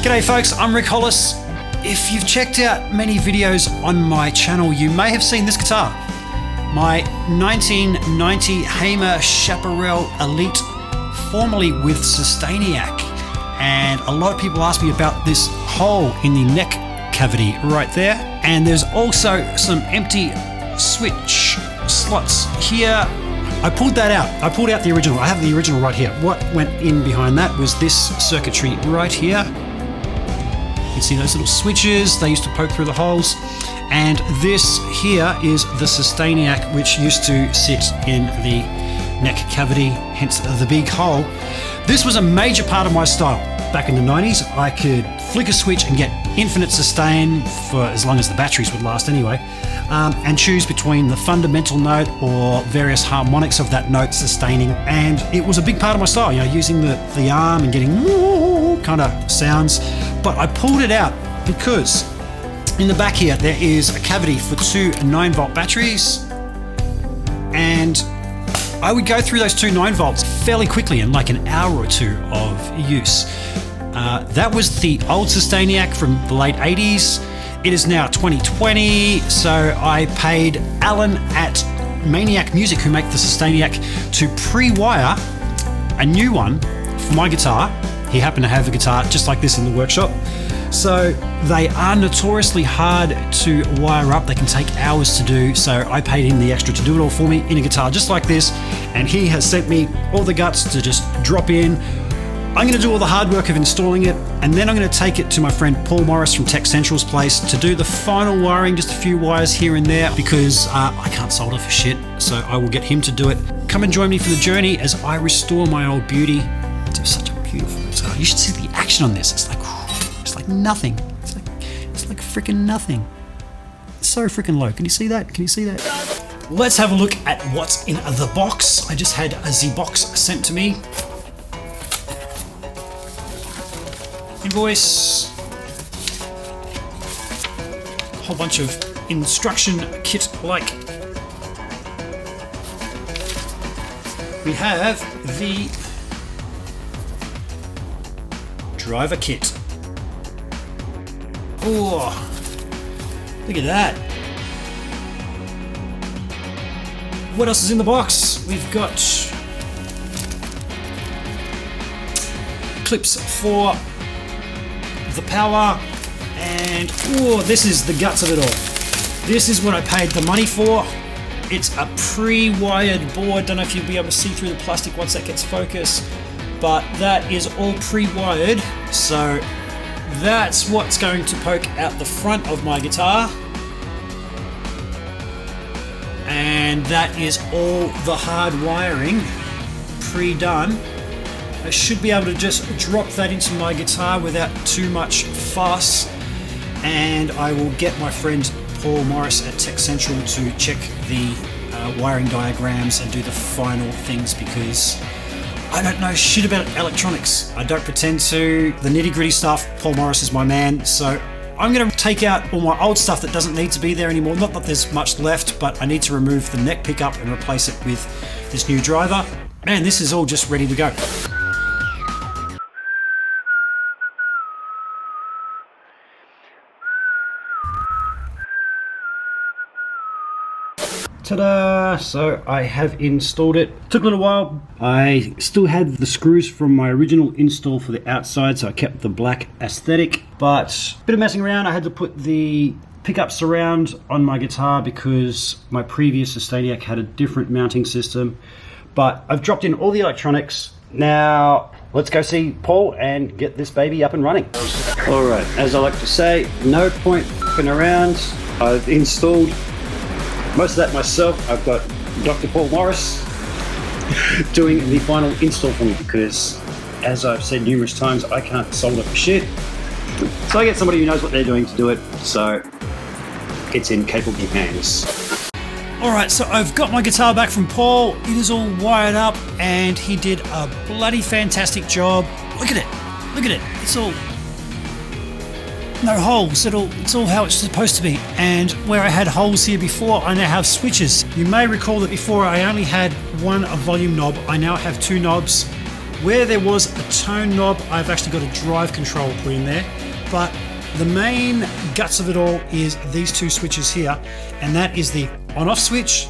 G'day folks, I'm Rick Hollis. If you've checked out many videos on my channel, you may have seen this guitar. My 1990 Hamer Chaparral Elite, formerly with Sustainiac. And a lot of people ask me about this hole in the neck cavity right there. And there's also some empty switch slots here. I pulled that out. I pulled out the original. I have the original right here. What went in behind that was this circuitry right here. You can see those little switches. They used to poke through the holes. And this here is the Sustainiac, which used to sit in the neck cavity, hence the big hole. This was a major part of my style. Back in the 90s, I could flick a switch and get infinite sustain for as long as the batteries would last anyway, and choose between the fundamental note or various harmonics of that note sustaining. And it was a big part of my style, you know, using the arm and getting kind of sounds. But I pulled it out because in the back here, there is a cavity for two 9-volt batteries. And I would go through those two 9 volts fairly quickly in like an hour or two of use. That was the old Sustainiac from the late 80s. It is now 2020, so I paid Alan at Maniac Music, who make the Sustainiac, to pre-wire a new one for my guitar. He happened to have a guitar just like this in the workshop. So they are notoriously hard to wire up. They can take hours to do. So I paid him the extra to do it all for me in a guitar just like this. And he has sent me all the guts to just drop in. I'm going to do all the hard work of installing it, and then I'm going to take it to my friend Paul Morris from Tech Central's place to do the final wiring, just a few wires here and there, because I can't solder for shit. So I will get him to do it. Come and join me for the journey as I restore my old beauty. It's such a beautiful guitar. You should see the action on this. It's like nothing. It's like freaking nothing. It's so freaking low. Can you see that? Can you see that? Let's have a look at what's in the box. I just had a Z-Box sent to me. Invoice. A whole bunch of instruction kit like. We have the driver kit. Oh, look at that. What else is in the box? We've got clips for the power, and oh, this is the guts of it all. This is what I paid the money for. It's a pre-wired board. Don't know if you'll be able to see through the plastic once that gets focused, but that is all pre-wired. So that's what's going to poke out the front of my guitar, and that is all the hard wiring pre-done. I should be able to just drop that into my guitar without too much fuss, and I will get my friend Paul Morris at Tech Central to check the wiring diagrams and do the final things, because I don't know shit about electronics. I don't pretend to. The nitty-gritty stuff, Paul Morris is my man. So I'm going to take out all my old stuff that doesn't need to be there anymore. Not that there's much left, but I need to remove the neck pickup and replace it with this new driver. Man, this is all just ready to go. Ta-da! So I have installed it. Took a little while. I still had the screws from my original install for the outside, so I kept the black aesthetic. But a bit of messing around, I had to put the pickup surround on my guitar because my previous Sustainiac had a different mounting system. But I've dropped in all the electronics. Now let's go see Paul and get this baby up and running. Alright, as I like to say, no point f***ing around. I've installed most of that myself. I've got Dr. Paul Morris doing the final install for me because, as I've said numerous times, I can't solder for shit. So I get somebody who knows what they're doing to do it, so it's in capable hands. Alright, so I've got my guitar back from Paul. It is all wired up and he did a bloody fantastic job. Look at it. Look at it. It's all no holes. It's all how it's supposed to be. And where I had holes here before, I now have switches. You may recall that before I only had one volume knob. I now have two knobs. Where there was a tone knob, I've actually got a drive control put in there, but the main guts of it all is these two switches here, and that is the on-off switch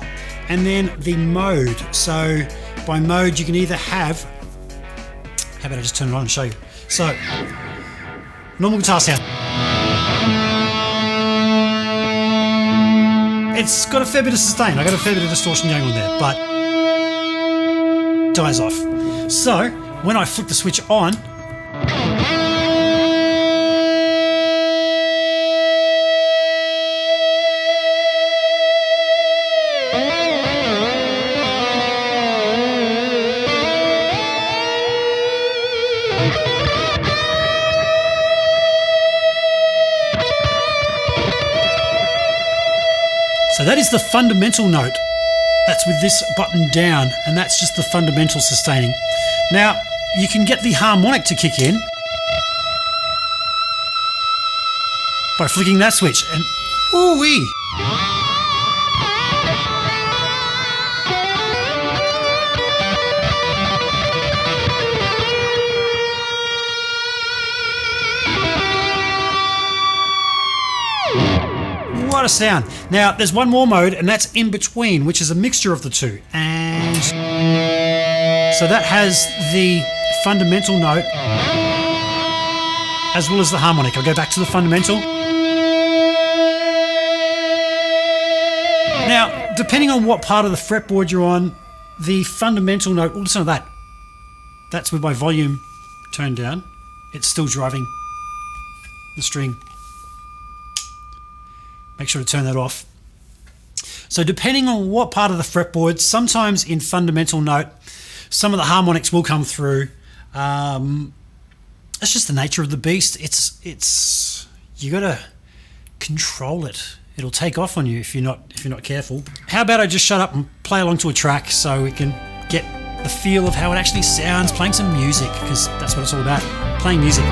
and then the mode. So by mode you can either have, how about I just turn it on and show you. So, normal guitar sound. It's got a fair bit of sustain. I got a fair bit of distortion going on there, but dies off. So, when I flick the switch on, so that is the fundamental note. That's with this button down, and that's just the fundamental sustaining. Now, you can get the harmonic to kick in by flicking that switch, and ooh-wee! What a sound. Now, there's one more mode, and that's in between, which is a mixture of the two. And so that has the fundamental note as well as the harmonic. I'll go back to the fundamental. Now, depending on what part of the fretboard you're on, the fundamental note, oh, listen to that. That's with my volume turned down. It's still driving the string. Make sure to turn that off. So depending on what part of the fretboard, sometimes in fundamental note, some of the harmonics will come through. It's just the nature of the beast. It's you gotta control it. It'll take off on you if you're not careful. How about I just shut up and play along to a track so we can get the feel of how it actually sounds, playing some music, because that's what it's all about, playing music.